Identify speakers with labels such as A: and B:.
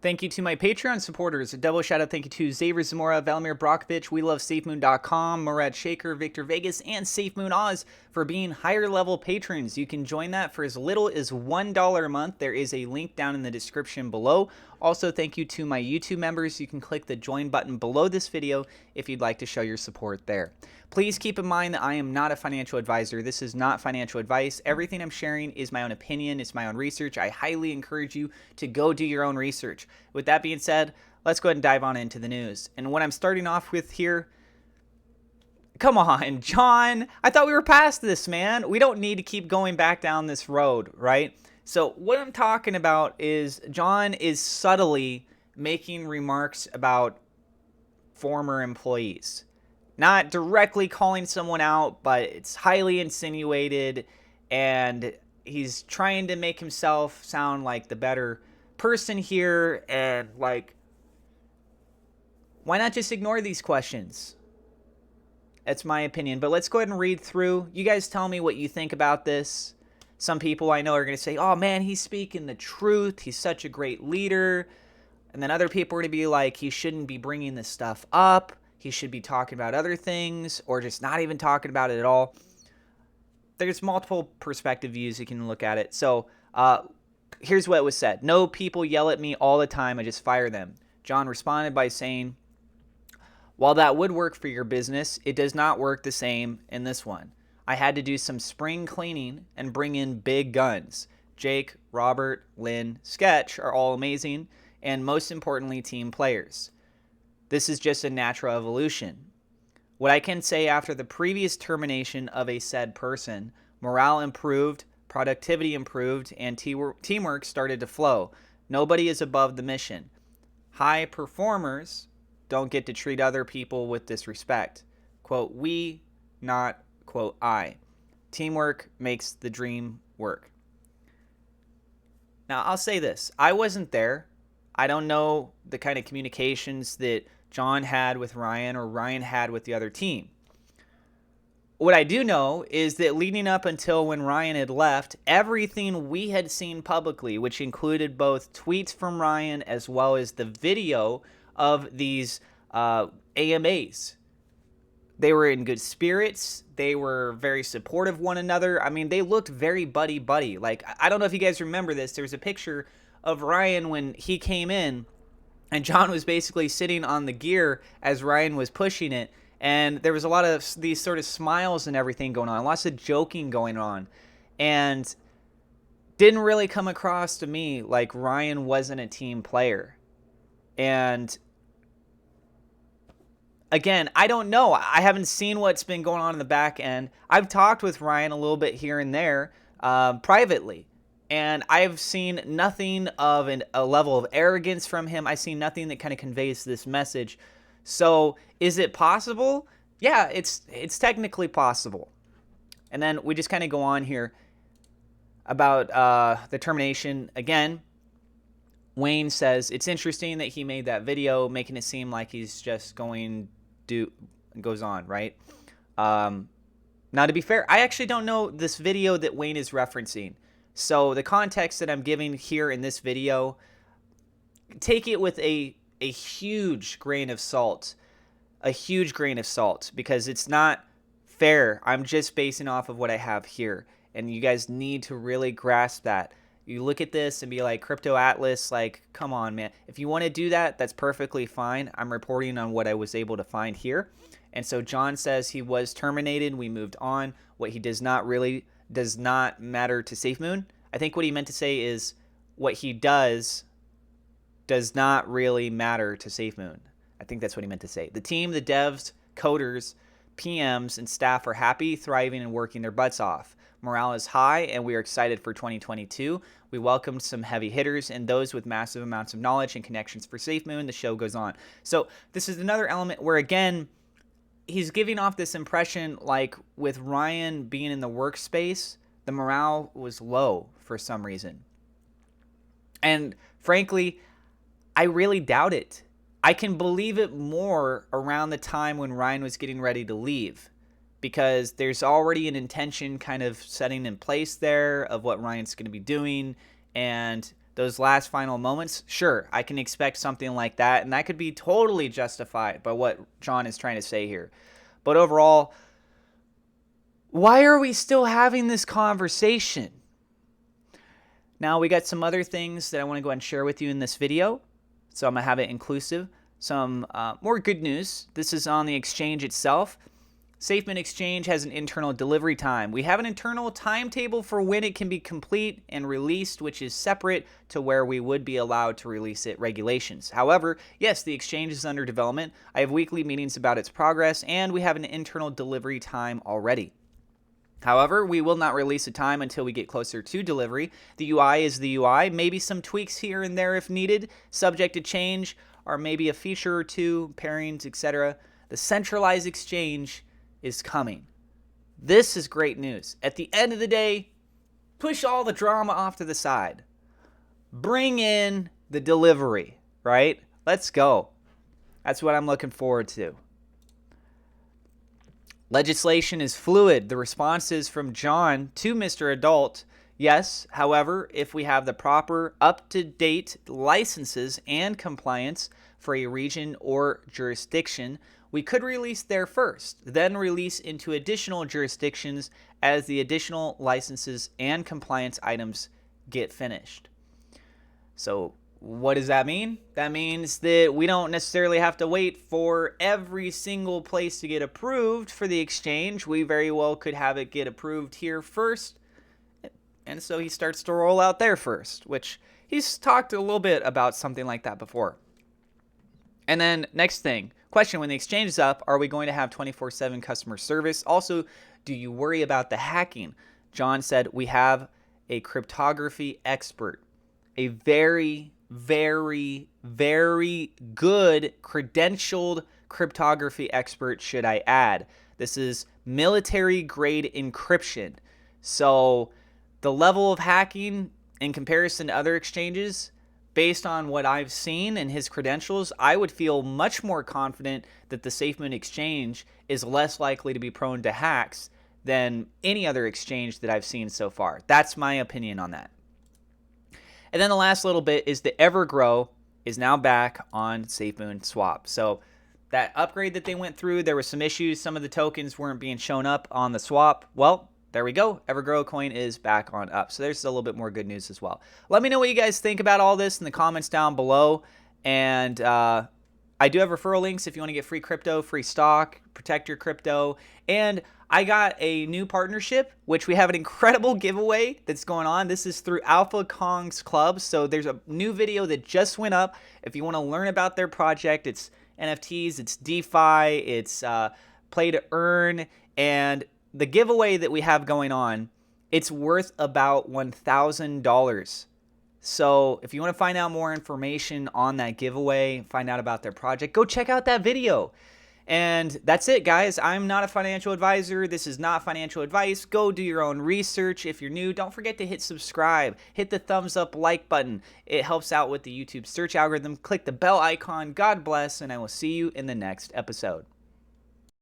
A: Thank you to my Patreon supporters. A double shout out thank you to Xavier Zamora, Valimir Brockovich, We Love SafeMoon.com, Murad Shaker, Victor Vegas, and SafeMoon Oz for being higher level patrons. You can join that for as little as $1 a month. There is a link down in the description below. Also, thank you to my YouTube members. You can click the join button below this video if you'd like to show your support there. Please keep in mind that I am not a financial advisor. This is not financial advice. Everything I'm sharing is my own opinion. It's my own research. I highly encourage you to go do your own research. With that being said, let's go ahead and dive on into the news. And what I'm starting off with here, come on, John. I thought we were past this, man. We don't need to keep going back down this road, right? So what I'm talking about is John is subtly making remarks about former employees. Not directly calling someone out, but it's highly insinuated, and he's trying to make himself sound like the better person here, and like, why not just ignore these questions? That's my opinion, but let's go ahead and read through. You guys tell me what you think about this. Some people I know are going to say, oh man, he's speaking the truth. He's such a great leader. And then other people are going to be like, he shouldn't be bringing this stuff up. He should be talking about other things or just not even talking about it at all. There's multiple perspective views you can look at it. So here's what was said. No, people yell at me all the time. I just fire them. John responded by saying, while that would work for your business, it does not work the same in this one. I had to do some spring cleaning and bring in big guns. Jake, Robert, Lynn, Sketch are all amazing, and most importantly, team players. This is just a natural evolution. What I can say after the previous termination of a said person, morale improved, productivity improved, and teamwork started to flow. Nobody is above the mission. High performers don't get to treat other people with disrespect. Quote, we, not, quote, I. Teamwork makes the dream work. Now, I'll say this. I wasn't there. I don't know the kind of communications that John had with Ryan or Ryan had with the other team. What I do know is that leading up until when Ryan had left, everything we had seen publicly, which included both tweets from Ryan as well as the video of these AMAs, they were in good spirits. They were very supportive of one another. I mean, they looked very buddy-buddy. Like, I don't know if you guys remember this. There's a picture of Ryan when he came in, and John was basically sitting on the gear as Ryan was pushing it. And there was a lot of these sort of smiles and everything going on, lots of joking going on. And didn't really come across to me like Ryan wasn't a team player. And again, I don't know. I haven't seen what's been going on in the back end. I've talked with Ryan a little bit here and there privately. And I've seen nothing of a level of arrogance from him. I've seen nothing that kind of conveys this message. So is it possible? Yeah, it's technically possible. And then we just kind of go on here about the termination. Again, Wayne says it's interesting that he made that video, making it seem like he's just goes on, right? Now, to be fair, I actually don't know this video that Wayne is referencing. So the context that I'm giving here in this video, take it with a huge grain of salt. A huge grain of salt, because it's not fair. I'm just basing off of what I have here. And you guys need to really grasp that. You look at this and be like, Crypto Atlas, like, come on, man. If you want to do that, that's perfectly fine. I'm reporting on what I was able to find here. And so John says he was terminated. We moved on. What he does not matter to SafeMoon. I think what he meant to say is what he does not really matter to SafeMoon. I think that's what he meant to say. The team, the devs, coders, PMs, and staff are happy, thriving, and working their butts off. Morale is high, and we are excited for 2022. We welcomed some heavy hitters and those with massive amounts of knowledge and connections for SafeMoon. The show goes on. So this is another element where, again, he's giving off this impression like with Ryan being in the workspace, the morale was low for some reason. And frankly, I really doubt it. I can believe it more around the time when Ryan was getting ready to leave, because there's already an intention kind of setting in place there of what Ryan's going to be doing, and those last final moments, sure, I can expect something like that, and that could be totally justified by what John is trying to say here. But overall, why are we still having this conversation? Now, we got some other things that I want to go ahead and share with you in this video, so I'm going to have it inclusive. Some more good news. This is on the exchange itself. SafeMoon Exchange has an internal delivery time. We have an internal timetable for when it can be complete and released, which is separate to where we would be allowed to release it regulations. However, yes, the exchange is under development. I have weekly meetings about its progress, and we have an internal delivery time already. However, we will not release a time until we get closer to delivery. The UI is the UI, maybe some tweaks here and there if needed, subject to change, or maybe a feature or two, pairings, etc. The centralized exchange is coming. This is great news. At the end of the day, push all the drama off to the side. Bring in the delivery, right? Let's go. That's what I'm looking forward to. Legislation is fluid. The responses from John to Mr. Adult, yes. However, if we have the proper up-to-date licenses and compliance for a region or jurisdiction, we could release there first, then release into additional jurisdictions as the additional licenses and compliance items get finished. So what does that mean? That means that we don't necessarily have to wait for every single place to get approved for the exchange. We very well could have it get approved here first, and so he starts to roll out there first, which he's talked a little bit about something like that before. And then next thing, question, when the exchange is up, are we going to have 24/7 customer service? Also, do you worry about the hacking? John said we have a cryptography expert, a very, very, very good credentialed cryptography expert, should I add. This is military grade encryption. So the level of hacking in comparison to other exchanges, based on what I've seen and his credentials, I would feel much more confident that the SafeMoon Exchange is less likely to be prone to hacks than any other exchange that I've seen so far. That's my opinion on that. And then the last little bit is the Evergrow is now back on SafeMoon Swap. So that upgrade that they went through, there were some issues. Some of the tokens weren't being shown up on the swap. Well, there we go. Evergrow coin is back on up. So there's a little bit more good news as well. Let me know what you guys think about all this in the comments down below. And I do have referral links if you want to get free crypto, free stock, protect your crypto. And I got a new partnership, which we have an incredible giveaway that's going on. This is through Alpha Kong's Club. So there's a new video that just went up. If you want to learn about their project, it's NFTs, it's DeFi, it's play to earn, and the giveaway that we have going on, it's worth about $1,000. So if you want to find out more information on that giveaway, find out about their project, go check out that video. And that's it, guys. I'm not a financial advisor. This is not financial advice. Go do your own research. If you're new, don't forget to hit subscribe. Hit the thumbs up like button. It helps out with the YouTube search algorithm. Click the bell icon. God bless, and I will see you in the next episode.